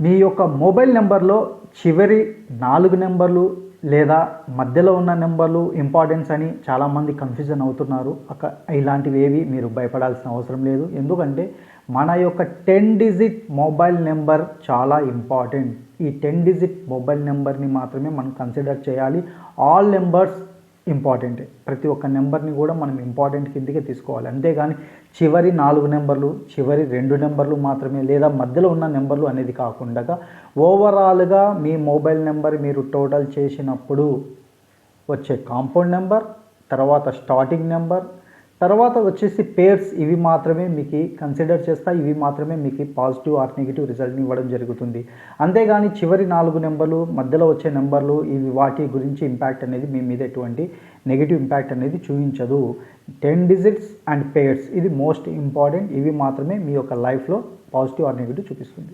మీ యొక్క మొబైల్ నెంబర్లో చివరి 4 నెంబర్లు లేదా మధ్యలో ఉన్న నెంబర్లు ఇంపార్టెన్స్ అని చాలామంది కన్ఫ్యూజన్ అవుతున్నారు. ఇలాంటివి ఏవి మీరు భయపడాల్సిన అవసరం లేదు. ఎందుకంటే మన యొక్క 10 డిజిట్ మొబైల్ నెంబర్ చాలా ఇంపార్టెంట్. ఈ 10 డిజిట్ మొబైల్ నెంబర్ని మాత్రమే మనం కన్సిడర్ చేయాలి. ఆల్ నెంబర్స్ ఇంపార్టెంటే. ప్రతి ఒక్క నెంబర్ని కూడా మనం ఇంపార్టెంట్ కిందకే తీసుకోవాలి. అంతేగాని చివరి 4 నెంబర్లు, చివరి 2 నెంబర్లు మాత్రమే లేదా మధ్యలో ఉన్న నెంబర్లు అనేది కాకుండా ఓవరాల్గా మీ మొబైల్ నెంబర్ మీరు టోటల్ చేసినప్పుడు వచ్చే కాంపౌండ్ నెంబర్, తర్వాత స్టార్టింగ్ నెంబర్, తర్వాత వచ్చేసి పేర్స్, ఇవి మాత్రమే మీకు కన్సిడర్ చేస్తాయి. ఇవి మాత్రమే మీకు పాజిటివ్ ఆర్ నెగిటివ్ రిజల్ట్ని ఇవ్వడం జరుగుతుంది. అంతేగాని చివరి 4 నెంబర్లు, మధ్యలో వచ్చే నెంబర్లు, ఇవి వాటి గురించి ఇంపాక్ట్ అనేది మీ మీద ఎటువంటి నెగిటివ్ ఇంపాక్ట్ అనేది చూపించదు. 10 డిజిట్స్ అండ్ పేర్స్ ఇది మోస్ట్ ఇంపార్టెంట్. ఇవి మాత్రమే మీ యొక్క లైఫ్లో పాజిటివ్ ఆర్ నెగిటివ్ చూపిస్తుంది.